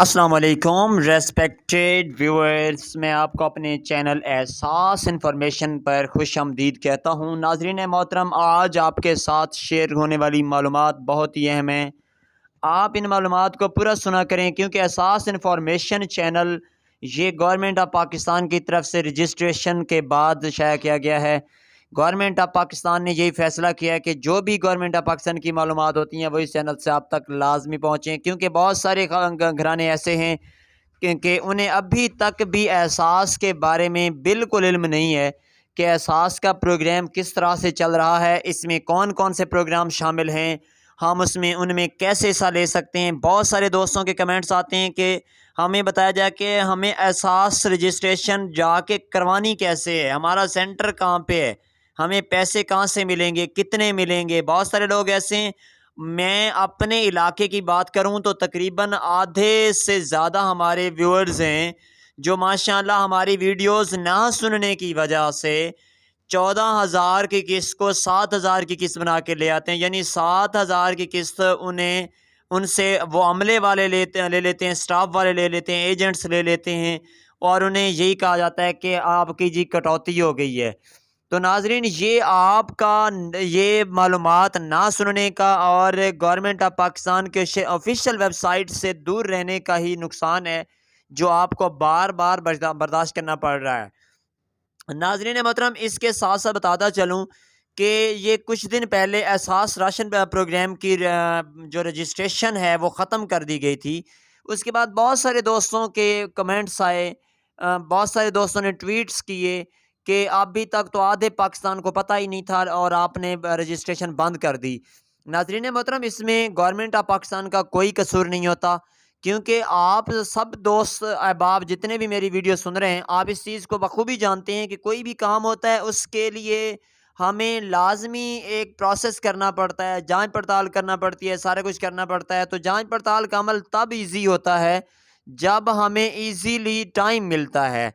السلام علیکم respected viewers, میں آپ کو اپنے چینل احساس انفارمیشن پر خوش آمدید کہتا ہوں۔ ناظرین محترم، آج آپ کے ساتھ شیئر ہونے والی معلومات بہت ہی اہم ہیں۔ آپ ان معلومات کو پورا سنا کریں، کیونکہ احساس انفارمیشن چینل یہ گورنمنٹ آف پاکستان کی طرف سے رجسٹریشن کے بعد شائع کیا گیا ہے۔ گورنمنٹ آف پاکستان نے یہی فیصلہ کیا ہے کہ جو بھی گورنمنٹ آف پاکستان کی معلومات ہوتی ہیں وہ اس چینل سے آپ تک لازمی پہنچیں، کیونکہ بہت سارے گھرانے ایسے ہیں کہ انہیں ابھی تک بھی احساس کے بارے میں بالکل علم نہیں ہے کہ احساس کا پروگرام کس طرح سے چل رہا ہے، اس میں کون کون سے پروگرام شامل ہیں، ہم ان میں کیسے حصہ لے سکتے ہیں۔ بہت سارے دوستوں کے کمنٹس آتے ہیں کہ ہمیں بتایا جائے کہ ہمیں احساس رجسٹریشن جا کے کروانی کیسے ہے، ہمارا سینٹر کہاں پہ ہے، ہمیں پیسے کہاں سے ملیں گے، کتنے ملیں گے۔ بہت سارے لوگ ایسے ہیں، میں اپنے علاقے کی بات کروں تو تقریباً آدھے سے زیادہ ہمارے ویورز ہیں جو ماشاءاللہ ہماری ویڈیوز نہ سننے کی وجہ سے 14,000 کی قسط کو 7,000 کی قسط بنا کے لے آتے ہیں، یعنی 7,000 کی قسط ان سے وہ عملے والے لے لیتے ہیں، سٹاف والے لے لیتے ہیں، ایجنٹس لے لیتے ہیں، اور انہیں یہی کہا جاتا ہے کہ آپ کی جی کٹوتی ہو گئی ہے۔ تو ناظرین، یہ آپ کا یہ معلومات نہ سننے کا اور گورنمنٹ آف پاکستان کے آفیشیل ویب سائٹ سے دور رہنے کا ہی نقصان ہے، جو آپ کو بار بار برداشت کرنا پڑ رہا ہے۔ ناظرین محترم، اس کے ساتھ ساتھ بتاتا چلوں کہ یہ کچھ دن پہلے احساس راشن پروگرام کی جو رجسٹریشن ہے وہ ختم کر دی گئی تھی۔ اس کے بعد بہت سارے دوستوں کے کمنٹس آئے، بہت سارے دوستوں نے ٹویٹس کیے کہ ابھی تک تو آدھے پاکستان کو پتہ ہی نہیں تھا اور آپ نے رجسٹریشن بند کر دی۔ ناظرین محترم، اس میں گورنمنٹ آف پاکستان کا کوئی قصور نہیں ہوتا، کیونکہ آپ سب دوست احباب جتنے بھی میری ویڈیو سن رہے ہیں، آپ اس چیز کو بخوبی جانتے ہیں کہ کوئی بھی کام ہوتا ہے اس کے لیے ہمیں لازمی ایک پروسیس کرنا پڑتا ہے، جانچ پڑتال کرنا پڑتی ہے، سارا کچھ کرنا پڑتا ہے۔ تو جانچ پڑتال کا عمل تب ایزی ہوتا ہے جب ہمیں ایزیلی ٹائم ملتا ہے۔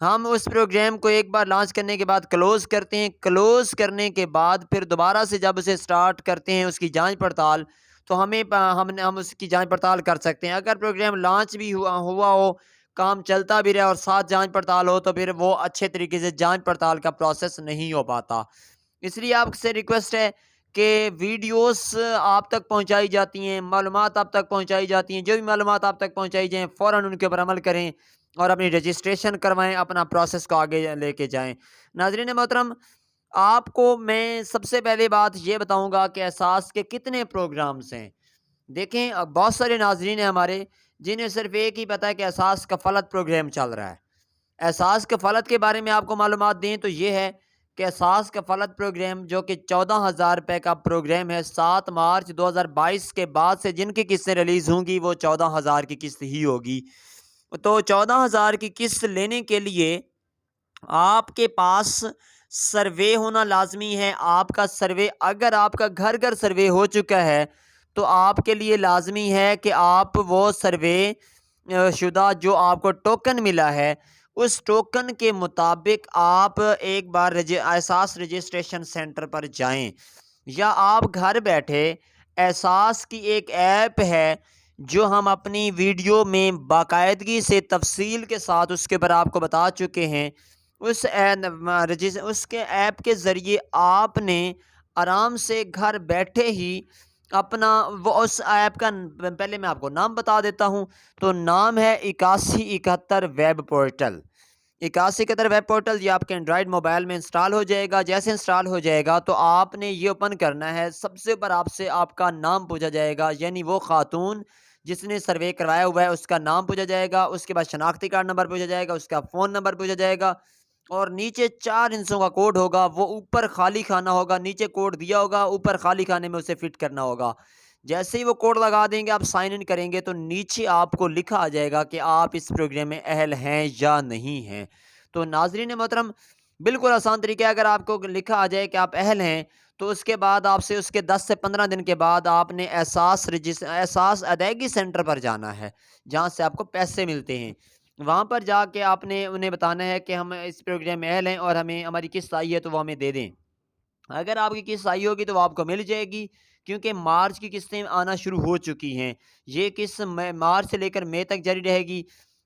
ہم اس پروگرام کو ایک بار لانچ کرنے کے بعد کلوز کرتے ہیں، کلوز کرنے کے بعد پھر دوبارہ سے جب اسے سٹارٹ کرتے ہیں اس کی جانچ پڑتال، تو ہم اس کی جانچ پڑتال کر سکتے ہیں۔ اگر پروگرام لانچ بھی ہوا ہو، کام چلتا بھی رہے اور ساتھ جانچ پڑتال ہو، تو پھر وہ اچھے طریقے سے جانچ پڑتال کا پروسیس نہیں ہو پاتا۔ اس لیے آپ سے ریکویسٹ ہے کہ ویڈیوز آپ تک پہنچائی جاتی ہیں، معلومات آپ تک پہنچائی جاتی ہیں، جو بھی معلومات آپ تک پہنچائی جائیں فوراً ان کے اوپر عمل کریں اور اپنی رجسٹریشن کروائیں، اپنا پروسیس کو آگے لے کے جائیں۔ ناظرین محترم، آپ کو میں سب سے پہلے بات یہ بتاؤں گا کہ احساس کے کتنے پروگرامز ہیں۔ دیکھیں، بہت سارے ناظرین ہیں ہمارے جنہیں صرف ایک ہی پتہ ہے کہ احساس کفالت پروگرام چل رہا ہے۔ احساس کفالت کے بارے میں آپ کو معلومات دیں تو یہ ہے کہ احساس کفالت پروگرام جو کہ 14,000 روپے کا پروگرام ہے، 7 مارچ 2022 کے بعد سے جن کی قسطیں ریلیز ہوں گی وہ 14,000 کی قسط ہی ہوگی۔ تو 14,000 کی قسط لینے کے لیے آپ کے پاس سروے ہونا لازمی ہے۔ آپ کا سروے، اگر آپ کا گھر گھر سروے ہو چکا ہے تو آپ کے لیے لازمی ہے کہ آپ وہ سروے شدہ جو آپ کو ٹوکن ملا ہے، اس ٹوکن کے مطابق آپ ایک بار احساس رجسٹریشن سینٹر پر جائیں، یا آپ گھر بیٹھے احساس کی ایک ایپ ہے جو ہم اپنی ویڈیو میں باقاعدگی سے تفصیل کے ساتھ اس کے اوپر آپ کو بتا چکے ہیں، اس کے ایپ کے ذریعے آپ نے آرام سے گھر بیٹھے ہی اپنا اس ایپ کا پہلے میں آپ کو نام بتا دیتا ہوں۔ تو نام ہے 8171 ویب پورٹل۔ 8171 ویب پورٹل یہ آپ کے اینڈرائڈ موبائل میں انسٹال ہو جائے گا۔ جیسے انسٹال ہو جائے گا تو آپ نے یہ اوپن کرنا ہے۔ سب سے اوپر آپ سے آپ کا نام پوچھا جائے گا، یعنی وہ خاتون جس نے سروے کروایا ہوا ہے اس کا نام پوچھا جائے گا، اس کے بعد شناختی کارڈ نمبر پوچھا جائے گا، اس کا فون نمبر پوچھا جائے گا، اور نیچے 4 ہندسوں کا کوڈ ہوگا، وہ اوپر خالی خانہ ہوگا، نیچے کوڈ دیا ہوگا، اوپر خالی خانے میں اسے فٹ کرنا ہوگا۔ جیسے ہی وہ کوڈ لگا دیں گے، آپ سائن ان کریں گے تو نیچے آپ کو لکھا آ جائے گا کہ آپ اس پروگرام میں اہل ہیں یا نہیں ہیں۔ تو ناظرین محترم، بالکل آسان طریقہ ہے، اگر آپ کو لکھا آ جائے کہ آپ اہل ہیں تو اس کے بعد آپ سے اس کے 10 سے 15 دن کے بعد آپ نے احساس ادائیگی سینٹر پر جانا ہے، جہاں سے آپ کو پیسے ملتے ہیں۔ وہاں پر جا کے آپ نے انہیں بتانا ہے کہ ہم اس پروگرام میں اہل ہیں اور ہمیں ہماری قسط آئی ہے تو وہ ہمیں دے دیں۔ اگر آپ کی قسط آئی ہوگی تو وہ آپ کو مل جائے گی، کیونکہ مارچ کی قسطیں آنا شروع ہو چکی ہیں۔ یہ قسط مارچ سے لے کر مئی تک جاری رہے گی،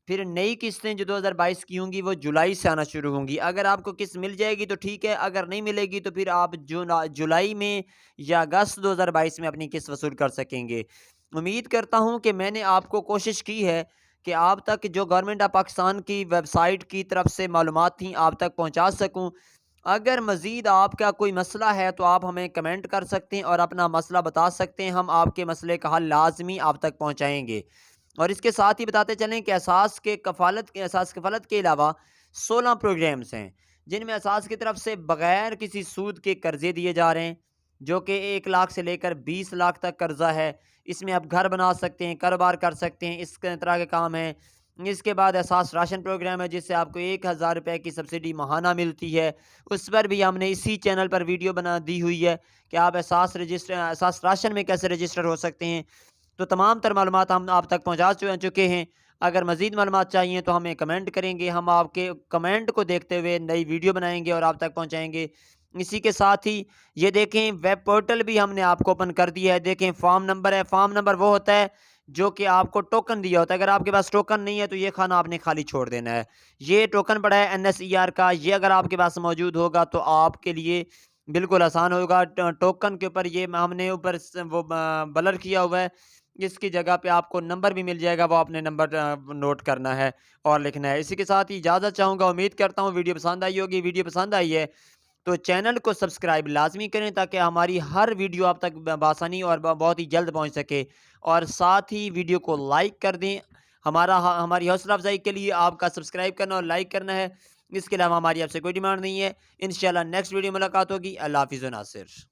پھر نئی قسطیں جو 2022 کی ہوں گی وہ جولائی سے آنا شروع ہوں گی۔ اگر آپ کو قسط مل جائے گی تو ٹھیک ہے، اگر نہیں ملے گی تو پھر آپ جولائی میں یا اگست 2022 میں اپنی قسط وصول کر سکیں گے۔ امید کرتا ہوں کہ میں نے آپ کو کوشش کی ہے کہ آپ تک جو گورنمنٹ آف پاکستان کی ویب سائٹ کی طرف سے معلومات تھیں آپ تک پہنچا سکوں۔ اگر مزید آپ کا کوئی مسئلہ ہے تو آپ ہمیں کمنٹ کر سکتے ہیں اور اپنا مسئلہ بتا سکتے ہیں، ہم آپ کے مسئلے کا حل لازمی آپ تک پہنچائیں گے۔ اور اس کے ساتھ ہی بتاتے چلیں کہ احساس کفالت کے علاوہ 16 پروگرامز ہیں جن میں احساس کی طرف سے بغیر کسی سود کے قرضے دیے جا رہے ہیں، جو کہ 1 لاکھ سے لے کر 20 لاکھ تک قرضہ ہے۔ اس میں آپ گھر بنا سکتے ہیں، کاروبار کر سکتے ہیں، اس طرح کے کام ہیں۔ اس کے بعد احساس راشن پروگرام ہے جس سے آپ کو 1000 روپے کی سبسڈی ماہانہ ملتی ہے، اس پر بھی ہم نے اسی چینل پر ویڈیو بنا دی ہوئی ہے کہ آپ احساس راشن میں کیسے رجسٹر ہو سکتے ہیں۔ تو تمام تر معلومات ہم آپ تک پہنچا چکے ہیں۔ اگر مزید معلومات چاہیے تو ہمیں کمنٹ کریں گے، ہم آپ کے کمنٹ کو دیکھتے ہوئے نئی ویڈیو بنائیں گے اور آپ تک پہنچائیں گے۔ اسی کے ساتھ ہی یہ دیکھیں ویب پورٹل بھی ہم نے آپ کو اوپن کر دیا ہے۔ دیکھیں فارم نمبر ہے، فارم نمبر وہ ہوتا ہے جو کہ آپ کو ٹوکن دیا ہوتا ہے۔ اگر آپ کے پاس ٹوکن نہیں ہے تو یہ کھانا آپ نے خالی چھوڑ دینا ہے۔ یہ ٹوکن پڑا ہے NSER کا، یہ اگر آپ کے پاس موجود ہوگا تو آپ کے لیے بالکل آسان ہوگا۔ ٹوکن کے اوپر یہ ہم نے اوپر وہ بلر کیا ہوا ہے، اس کی جگہ پہ آپ کو نمبر بھی مل جائے گا، وہ اپنے نمبر نوٹ کرنا ہے اور لکھنا ہے۔ اسی کے ساتھ ہی اجازت چاہوں گا، امید کرتا ہوں ویڈیو پسند آئی ہوگی۔ ویڈیو پسند آئی ہے تو چینل کو سبسکرائب لازمی کریں تاکہ ہماری ہر ویڈیو آپ تک بآسانی اور بہت ہی جلد پہنچ سکے، اور ساتھ ہی ویڈیو کو لائک کر دیں۔ ہماری حوصلہ افزائی کے لیے آپ کا سبسکرائب کرنا اور لائک کرنا ہے۔ اس کے علاوہ ہماری آپ سے کوئی ڈیمانڈ نہیں ہے۔ انشاءاللہ نیکسٹ ویڈیو ملاقات ہوگی۔ اللہ حافظ و ناصر۔